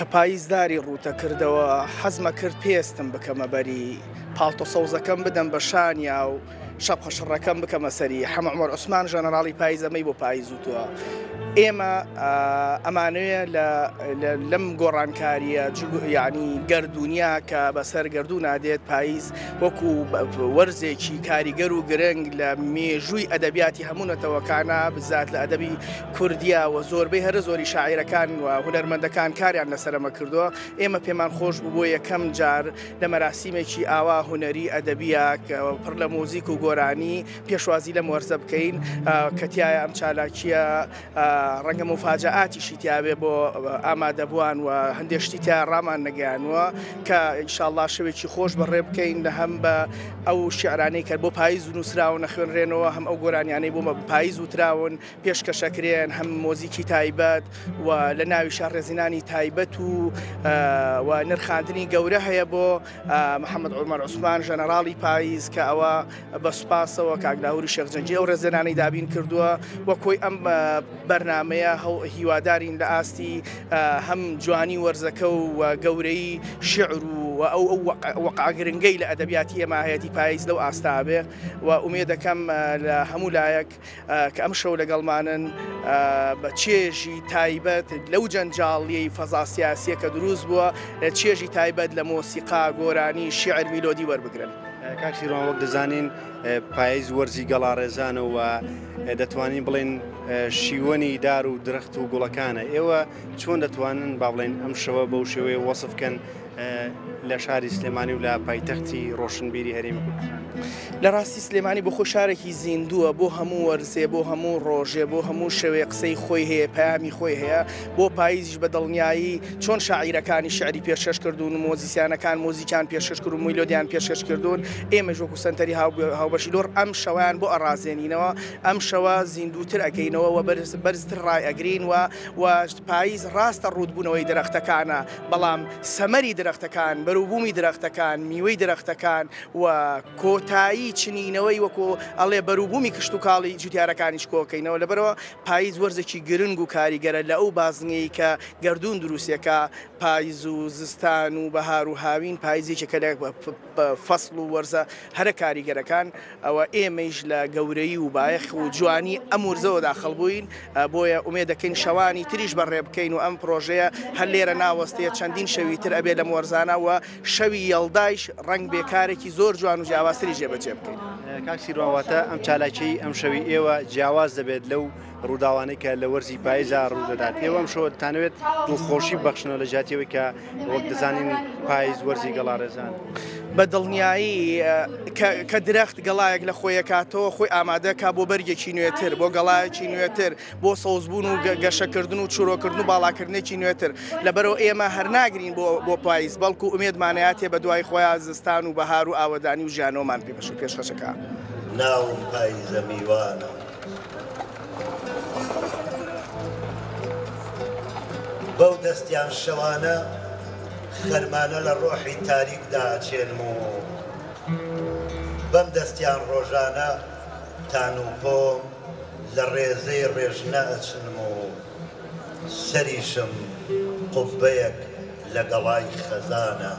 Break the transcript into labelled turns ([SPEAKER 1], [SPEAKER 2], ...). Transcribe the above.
[SPEAKER 1] کە پاییزداری ڕوتە کردەوە حەزمە کرد پێستم بکەمە بەری پاڵتۆ سەوزەکەم بدەم بە شانیا و شەب خەشڕەکەم بکەمە سەری حەمە عومەر عوسمان ژەنەراڵی پاییز ئەمەی بۆ پاییز وتووە. ئێمە ئەمانەیە لەم گۆڕانکاریە یعنی گەردونیا کە بەسەر گەردوو نادێت پاییز وەکو وەرزێکی کاریگەر و گرنگ لە مێژووی ئەدەبیاتی هەموو نەتەوەکانە بزات لە ئەدەبی کوردیا و زۆربەی هەرە زۆری شاعیرەکان و هونەرمەندەکان کاریان لەسەرەمە کردووە. ئێمە پێمان خۆش بوو بۆ یەکەم جار لە مەراسیمێکی ئاوا هونەری ئەدەبیە پڕ لە مۆزیک و گۆرانی پێشوازی لەم وەرزە بکەین کە تایە ئەم چالاکیە ڕەنگە مفاجعاتیشی تیاابێ بۆ ئامادەبووان و هەندێشتی تا ڕامان نەگەیانوە کە ئینشاءالله شەوێکی خۆش بەڕێ بکەین لە هەم بە ئەو شیعرانەی کە بۆ پاییز و نووسراون نەخوێنرێنەوە هەم ئەو گۆرانیانەی بۆمە پاییز وتراون پێشکەشەکرێن هەم مۆزیکی تایبەت و لە ناوی شار ڕێزینانی تایبەت و نرخاندنی گەورە هەیە بۆ محەممەد عومەر عوسمان ژەنەراڵی پاییز کە ئەوە بە سوپاسەوە کاگلاوری شێخجەنجی ئەو ڕێزێنانی دابین کردووە وە کۆی ئەم بەرنمەیە هیوادارین لە ئاستی هەم جوانی وەرزەکە و گەورەی شعر و ئەو وەقعگرنگەی لە ئەدەبیاتی ئێماهەتی پاییز لەو ئاستابێ و ئومێ دەکەم لە هەموو لایەک کە ئەم شەو لەگەڵمانن بە چێژی تایبەت لەو جەنجاڵیەی فەزا سیاسیە کە دروست بووە لە چێژی تایبەت لە مۆسیقا گۆرانی شیعر میلۆدی وەربگرن.
[SPEAKER 2] کاک سیروان وەک دەزانین پاییز وەرزی گەڵارێزانە و دەتوانین بڵێن شیوەنی دار و درەخت و گوڵەکانە. ئێوە چۆن دەتوانن با بڵێن ئەم شەوە بەو شێوەیە وەسفکەن لە شاری سلێمانی و لە پایتەختی ڕۆشنبیری هەرێمی کوردستان؟
[SPEAKER 1] لە ڕاستی سلێمانی بۆ خۆ شارێکی زیندووە بۆ هەموو وەرزێ بۆ هەموو ڕۆژێ بۆ هەموو شەوێ قسەی خۆی هەیە پامی خۆی هەیە بۆ پاییزیش بە دڵنیایی چۆن شاعیرەکانی شعری پێشکەش کردوون و مۆزیسیانەکان مۆزیکان پێشکەش کرد و میلۆدیان پێشکەش کردوون. ئێمەش وەکو سەنتەری هاوبەشی لۆر ئەم شەوان بۆ ئەڕازێنینەوە ئەم شەوە زیندووتر ئەەکەینەوە و بەرزتر ڕای ئەگرین و پاییز ڕاستە ڕوودبوونەوەی درەختەکانە بەڵام سەمەری درەختەکان بەروبوومی درەختەکان میوەی درەختەکان و کۆتایی چنینەوەی وەکو ئەڵێ بەروبوومی کشت و کاڵی جوتیارەکانیش کۆکەینەوە. لەبەرەوە پاییز وەرزێکی گرنگ و کاریگەرە لە ئەو بازنگەی کە گەردوون دروستێکە پاییز و زستان و بەهار و هاوین پاییزێکێکە لە فەسڵ و وەرزە هەرە کاریگەرەکان ئەوە ئێمەش لە گەورەی و بایەخ و جوانی ئەم وەرزەوە داخەڵ بووین بۆیە ئومێ دەکەین شەوانی تریش بەڕێ بکەین و ئەم پرۆژەیە هەر لێرە ناوەستەیە چەندین شەوی تر ئەبێ لەم وەرزانە و شەوی یەڵدایش ڕنگ بێکارێکی زۆر جوان و جیاوازتری جێبەجێ بکەین.
[SPEAKER 2] کاک سیروانواتە ئەم چالاکی ئەم شەوی ئێوە جیاواز دەبێت لەو ڕووداوانەی کە لە وەرزی پاییزا ڕوودەدات. ئێوە ئەم شەوە دەتانەوێت دڵخۆشی بەخشنەوە لە جاتیەوەی کە وەک دەزانین پاییز وەرزی گەڵارێزان
[SPEAKER 1] بە دڵنیایی کە درەخت گەڵایەک لە خۆیەکاتەوە خۆی ئامادەکە بۆ بەرگێکی نوێتر بۆ گەڵایەکی نوێتر بۆ سەوزبوون و گەشەکردن و چۆرۆکردن و باڵاکردنێکی نوێتر. لەبەرەوە ئێمە هەر ناگرین بۆ پاییز بەڵکو ئومێدمانەیەتێ بە دوای خۆیان زستان و بەهار و ئاوەدانی و ژیانۆمان پێشخەشەکە.
[SPEAKER 3] ناوم پاییزە میوانە بەو دەستیان شەوانە خەرمانە لە ڕۆحی تاریکدا ئەچێنم و بەم دەستیان ڕۆژانە تان و پۆم لە ڕێزەی ڕێژنە ئەچنم و سەریشم قوبەیەک لە گەڵای خەزانە